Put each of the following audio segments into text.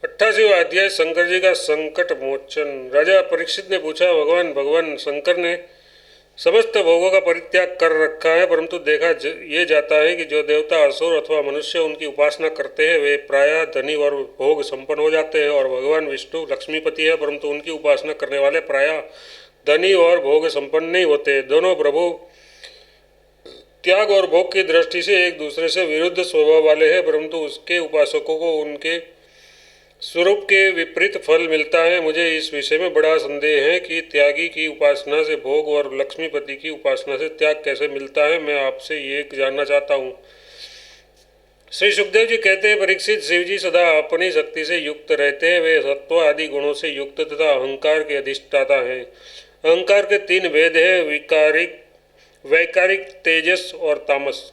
28वां अध्याय शंकर जी का संकट मोचन। राजा परीक्षित ने पूछा, भगवान शंकर ने समस्त भोगों का परित्याग कर रखा है, परंतु देखा ये जाता है कि जो देवता, असुर अथवा मनुष्य उनकी उपासना करते हैं वे प्रायः धनी और भोग संपन्न हो जाते हैं, और भगवान विष्णु लक्ष्मीपति है, परंतु उनकी उपासना करने वाले प्रायः धनी और भोग संपन्न नहीं होते। दोनों प्रभु त्याग और भोग की दृष्टि से एक दूसरे से विरुद्ध स्वभाव वाले हैं, परंतु उसके उपासकों को उनके स्वरूप के विपरीत फल मिलता है। मुझे इस विषय में बड़ा संदेह है कि त्यागी की उपासना से भोग और लक्ष्मीपति की उपासना से त्याग कैसे मिलता है। मैं आपसे ये जानना चाहता हूँ। श्री सुखदेव जी कहते हैं, परीक्षित, शिव जी सदा अपनी शक्ति से युक्त रहते हैं। वे सत्व आदि गुणों से युक्त तथा अहंकार के अधिष्ठाता हैं। अहंकार के तीन भेद हैं, वैकारिक, तेजस और तामस।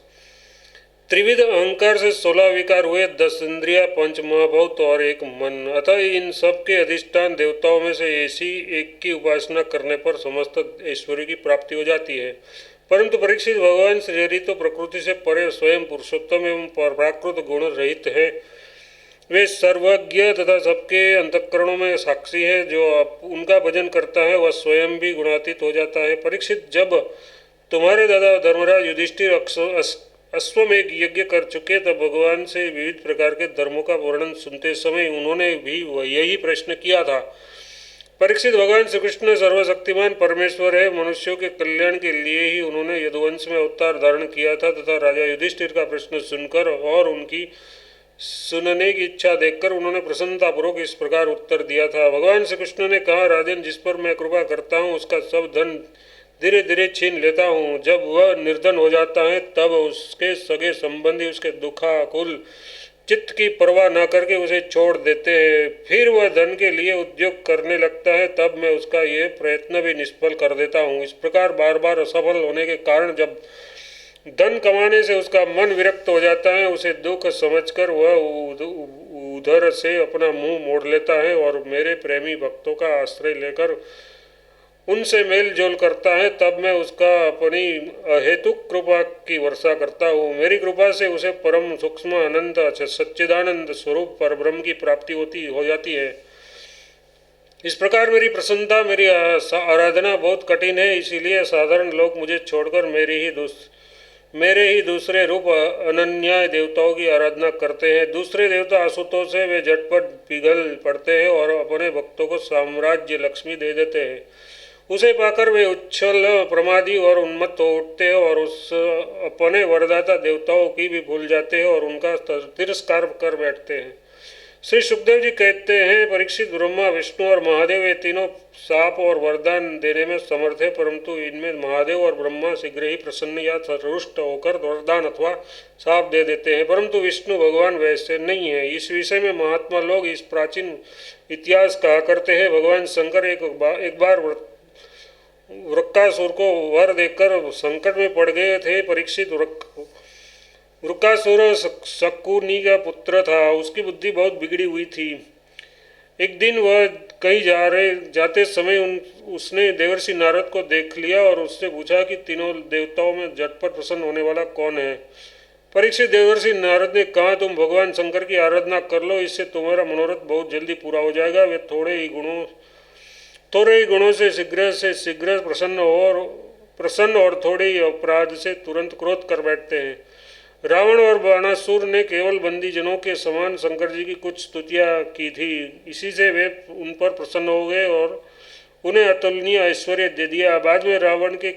त्रिविध अहंकार से 16 विकार हुए, 10 इंद्रिया, 5 महाभूत और एक मन। अतः इन सब के अधिष्ठान देवताओं में से ऐसी एक की उपासना करने पर समस्त ऐश्वर्य की प्राप्ति हो जाती है। परंतु परीक्षित, भगवान श्रीहरि तो प्रकृति से परे स्वयं पुरुषोत्तम एवं प्राकृत गुण रहित है। वे सर्वज्ञ तथा सबके अंतःकरणों में साक्षी है। जो उनका भजन करता है वह स्वयं भी गुणातीत हो जाता है। परीक्षित, जब तुम्हारे दादा धर्मराज युधिष्ठिर अश्वमेघ यज्ञ कर चुके तब भगवान से विविध प्रकार के धर्मों का वर्णन सुनते समय उन्होंने भी यही प्रश्न किया था। परीक्षित, भगवान श्री कृष्ण सर्वशक्तिमान परमेश्वर है। मनुष्यों के कल्याण के लिए ही उन्होंने यदुवंश में अवतार धारण किया था तथा राजा युधिष्ठिर का प्रश्न सुनकर और उनकी सुनने की इच्छा देखकर उन्होंने प्रसन्नतापूर्वक इस प्रकार उत्तर दिया था। भगवान श्री कृष्ण ने कहा, राजन, जिस पर मैं कृपा करता हूँ उसका सब धन धीरे धीरे छीन लेता हूँ। जब वह निर्धन हो जाता है तब उसके सगे संबंधी उसके दुखाकुल चित्त की परवाह न करके उसे छोड़ देते हैं। फिर वह धन के लिए उद्योग करने लगता है, तब मैं उसका ये प्रयत्न भी निष्फल कर देता हूँ। इस प्रकार बार बार असफल होने के कारण जब धन कमाने से उसका मन विरक्त हो जाता है, उसे दुख समझकर वह उधर से अपना मुंह मोड़ लेता है और मेरे प्रेमी भक्तों का आश्रय लेकर उनसे मेल जोल करता है। तब मैं उसका अपनी अहेतुक कृपा की वर्षा करता हूँ। मेरी कृपा से उसे परम सूक्ष्म अनंत सच्चिदानंद स्वरूप परब्रह्म की प्राप्ति हो जाती है। इस प्रकार मेरी प्रसन्नता, मेरी आराधना बहुत कठिन है, इसीलिए साधारण लोग मुझे छोड़कर मेरे ही दूसरे रूप अनन्याय देवताओं की आराधना करते हैं। दूसरे देवता आशुतोष है, वे झटपट पिघल पड़ते हैं और अपने भक्तों को साम्राज्य लक्ष्मी दे देते हैं। उसे पाकर वे उच्छल, प्रमादी और उन्मत्त हो उठते हैं और उस अपने वरदाता देवताओं की भी भूल जाते हैं और उनका तिरस्कार कर बैठते हैं। श्री सुखदेव जी कहते हैं, परीक्षित, ब्रह्मा, विष्णु और महादेव ये तीनों शाप और वरदान देने में समर्थ है, परंतु इनमें महादेव और ब्रह्मा शीघ्र ही प्रसन्न या रुष्ट होकर वरदान अथवा शाप दे देते हैं, परंतु विष्णु भगवान वैसे नहीं है। इस विषय में महात्मा लोग इस प्राचीन इतिहास कहा करते हैं। भगवान शंकर एक बार वृक्कासुर को वर देकर संकट में पड़ गए थे। परीक्षित, वृक्कासुर शकुनी का पुत्र था। उसकी बुद्धि बहुत बिगड़ी हुई थी। एक दिन वह कहीं जाते समय उसने देवर्षि नारद को देख लिया और उससे पूछा कि तीनों देवताओं में झटपट प्रसन्न होने वाला कौन है। परीक्षित, देवर्षि नारद ने कहा, तुम भगवान शंकर की आराधना कर लो, इससे तुम्हारा मनोरथ बहुत जल्दी पूरा हो जाएगा। वे थोड़े ही गुणों से शीघ्र प्रसन्न और थोड़े ही अपराध से तुरंत क्रोध कर बैठते हैं। रावण और बाणासुर ने केवल बंदीजनों के समान शंकर जी की कुछ स्तुतियाँ की थी, इसी से वे उन पर प्रसन्न हो गए और उन्हें अतुलनीय ऐश्वर्य दे दिया। बाद में रावण के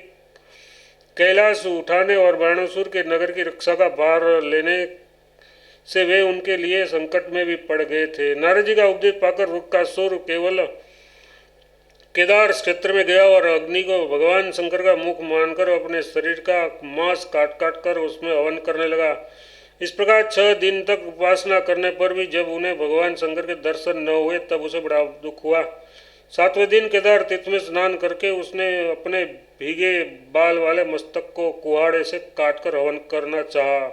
कैलाश उठाने और बाणासुर के नगर की रक्षा का भार लेने से वे उनके लिए संकट में भी पड़ गए थे। नारद जी का उपदेश पाकर वृक्कासुर केवल केदार क्षेत्र में गया और अग्नि को भगवान शंकर का मुख मानकर अपने शरीर का मांस काट कर उसमें हवन करने लगा। इस प्रकार 6 दिन तक उपासना करने पर भी जब उन्हें भगवान शंकर के दर्शन न हुए तब उसे बड़ा दुख हुआ। 7वें दिन केदार तीर्थ में स्नान करके उसने अपने भीगे बाल वाले मस्तक को कुहाड़े से काटकर हवन करना चाहा।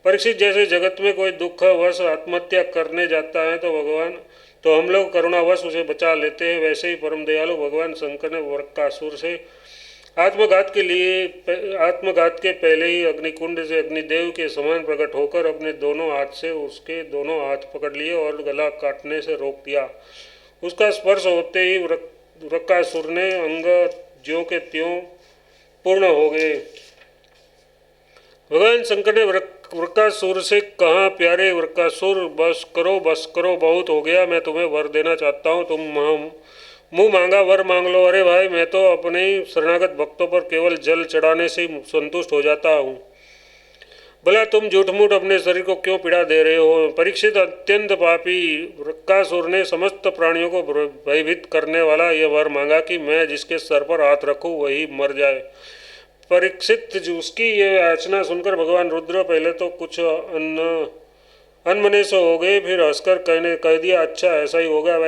परीक्षित, जैसे जगत में कोई दुख वश आत्महत्या करने जाता है तो हम लोग करुणावश उसे बचा लेते हैं, वैसे ही परम दयालु भगवान शंकर ने वृक्कासुर से आत्मघात के पहले ही अग्निकुंड से अग्निदेव के समान प्रकट होकर अपने दोनों हाथ से उसके दोनों हाथ पकड़ लिए और गला काटने से रोक दिया। उसका स्पर्श होते ही वृक्कासुर ने अंग ज्यों के त्यों पूर्ण हो गए। भगवान शंकर ने वृक्कासुर से कहा, प्यारे वृक्कासुर, बस करो, बहुत हो गया। मैं तुम्हें वर देना चाहता हूँ, तुम मुंह मांगा वर मांग लो। अरे भाई, मैं तो अपने शरणागत भक्तों पर केवल जल चढ़ाने से ही संतुष्ट हो जाता हूँ। भला तुम झूठ मूठ अपने शरीर को क्यों पीड़ा दे रहे हो? परीक्षित, अत्यंत पापी वृक्कासुर ने समस्त प्राणियों को भयभीत करने वाला यह वर मांगा कि मैं जिसके सर पर हाथ रखूं वही मर जाए। परीक्षित, उसकी यह याचना सुनकर भगवान रुद्र पहले तो कुछ अनमने से हो गए, फिर हंसकर कह दिया, अच्छा ऐसा ही होगा।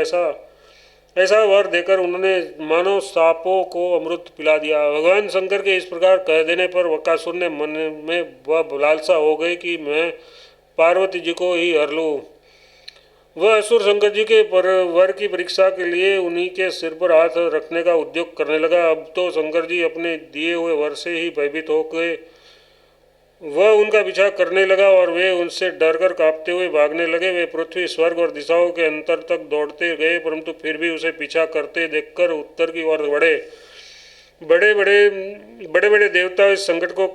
ऐसा वर देकर उन्होंने मानव सांपों को अमृत पिला दिया। भगवान शंकर के इस प्रकार कह देने पर वकासुर ने मन में वह लालसा हो गई कि मैं पार्वती जी को ही हर लूँ। वह असुर शंकर जी के वर की परीक्षा के लिए उन्हीं के सिर पर हाथ रखने का उद्योग करने लगा। अब तो शंकर जी अपने दिए हुए वर से ही भयभीत हो गए। वह उनका पीछा करने लगा और वे उनसे डरकर कांपते हुए भागने लगे। वे पृथ्वी, स्वर्ग और दिशाओं के अंतर तक दौड़ते गए, परंतु फिर भी उसे पीछा करते देखकर उत्तर की ओर बढ़े। बड़े बड़े देवता इस संकट को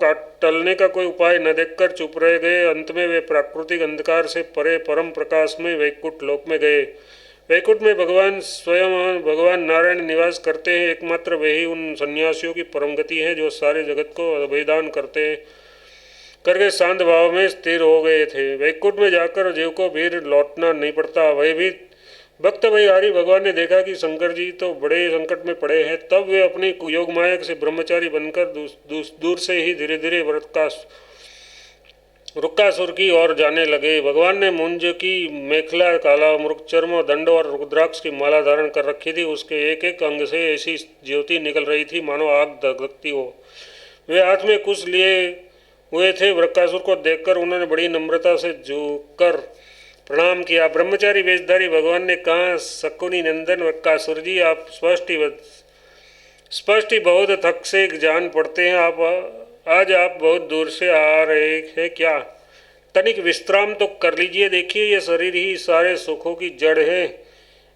टलने का कोई उपाय न देखकर चुप रह गए। अंत में वे प्राकृतिक अंधकार से परे परम प्रकाश में वैकुंठ लोक में गए। वैकुंठ में भगवान स्वयं भगवान नारायण निवास करते हैं। एकमात्र वे ही उन सन्यासियों की परम गति है जो सारे जगत को अभयदान करके शांत भाव में स्थिर हो गए थे। वैकुंठ में जाकर जीव को फिर लौटना नहीं पड़ता। वह भी भक्त भयहारी भगवान ने देखा कि शंकर जी तो बड़े संकट में पड़े हैं, तब वे अपनी योग माया से ब्रह्मचारी बनकर दूर से ही धीरे धीरे वृक्कासुर की ओर जाने लगे। भगवान ने मुंज की मेखला, काला मृग चर्म, दंड और रुद्राक्ष की माला धारण कर रखी थी। उसके एक एक अंग से ऐसी ज्योति निकल रही थी मानो आग धधकती हो। वे हाथ में कुश लिए हुए थे। वृक्कासुर को देखकर उन्होंने बड़ी नम्रता से झुककर प्रणाम किया। ब्रह्मचारी वेशधारी भगवान ने कहा, शकुनी नंदन वृक्कासुर जी, आप स्पष्ट ही बहुत थक से जान पड़ते हैं। आज आप बहुत दूर से आ रहे हैं क्या? तनिक विश्राम तो कर लीजिए। देखिए, ये शरीर ही सारे सुखों की जड़ है,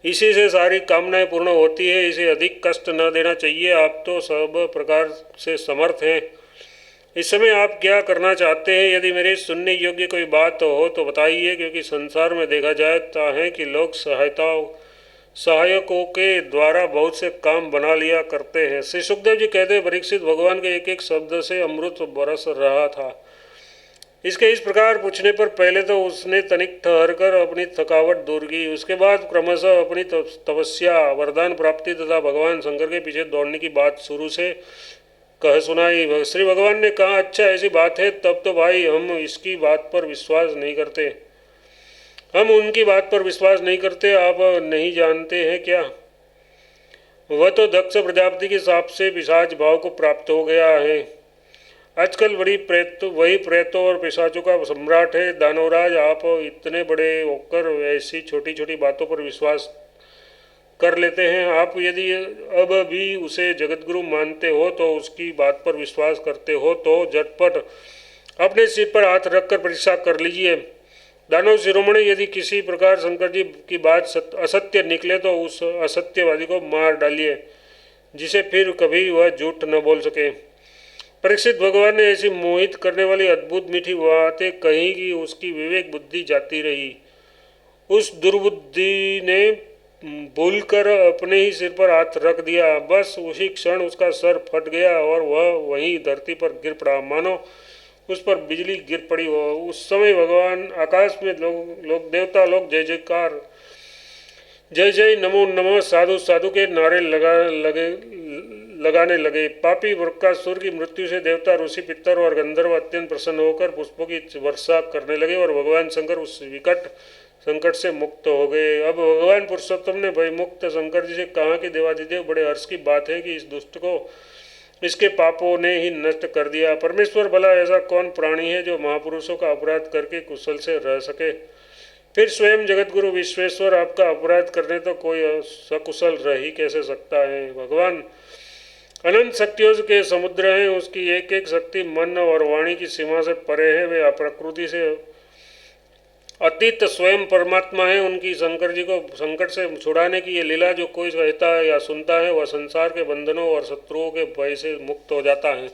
इसी से सारी कामनाएं पूर्ण होती है। इसे अधिक कष्ट न देना चाहिए। आप तो सब प्रकार से समर्थ हैं। इस समय आप क्या करना चाहते हैं? यदि मेरे सुनने योग्य कोई बात हो तो बताइए, क्योंकि संसार में देखा जाता है कि लोग सहायकों के द्वारा बहुत से काम बना लिया करते हैं। श्री सुखदेव जी कहते हैं, परीक्षित, भगवान के एक एक शब्द से अमृत बरस रहा था। इसके इस प्रकार पूछने पर पहले तो उसने तनिक ठहर कर अपनी थकावट दूर की। उसके बाद क्रमशः अपनी तपस्या, वरदान प्राप्ति तथा भगवान शंकर के पीछे दौड़ने की बात शुरू से कह सुनाई। श्री भगवान ने कहा, अच्छा ऐसी बात है, तब तो भाई हम इसकी बात पर विश्वास नहीं करते। हम उनकी बात पर विश्वास नहीं करते। आप नहीं जानते हैं क्या? वह तो दक्ष प्रजापति के शाप से पिशाच भाव को प्राप्त हो गया है। आजकल वही प्रेतों और पिशाचों का सम्राट है। दानवराज, आप इतने बड़े होकर ऐसी छोटी छोटी बातों पर विश्वास कर लेते हैं। आप यदि अब भी उसे जगतगुरु मानते हो तो उसकी बात पर विश्वास करते हो तो झटपट अपने सिर पर हाथ रखकर परीक्षा कर लीजिए। दानव शिरोमणि, यदि किसी प्रकार शंकर जी की बात असत्य निकले तो उस असत्यवादी को मार डालिए, जिसे फिर कभी वह झूठ न बोल सके। परीक्षित, भगवान ने ऐसी मोहित करने वाली अद्भुत मीठी बातें कही कि उसकी विवेक बुद्धि जाती रही। उस दुर्बुद्धि ने भूलकर अपने ही सिर पर हाथ रख दिया। बस उसी क्षण उसका सर फट गया और वह वहीं धरती पर गिर पड़ा, मानो उस पर बिजली गिर पड़ी हो। उस समय भगवान आकाश में लोग देवता लोग जय जयकार, जय जय, नमो नमः, साधु साधु के नारे लगाने लगे। पापी वृक्कासुर की मृत्यु से देवता, ऋषि, पितर और गंधर्व अत्यंत प्रसन्न होकर पुष्पों की वर्षा करने लगे और भगवान शंकर उस विकट संकट से मुक्त हो गए। अब भगवान पुरुषोत्तम ने भयमुक्त शंकर जी से कहा कि देवादिदेव, बड़े हर्ष की बात है कि इस दुष्ट को इसके पापों ने ही नष्ट कर दिया। परमेश्वर, भला ऐसा कौन प्राणी है जो महापुरुषों का अपराध करके कुशल से रह सके? फिर स्वयं जगतगुरु विश्वेश्वर आपका अपराध करने तो कोई सकुशल रह ही कैसे सकता है? भगवान अनंत शक्तियों के समुद्र हैं, उसकी एक एक शक्ति मन और वाणी की सीमा से परे है। वे प्रकृति से अतीत स्वयं परमात्मा है। उनकी शंकर जी को संकट से छुड़ाने की ये लीला जो कोई कहता है या सुनता है, वह संसार के बंधनों और शत्रुओं के भय से मुक्त हो जाता है।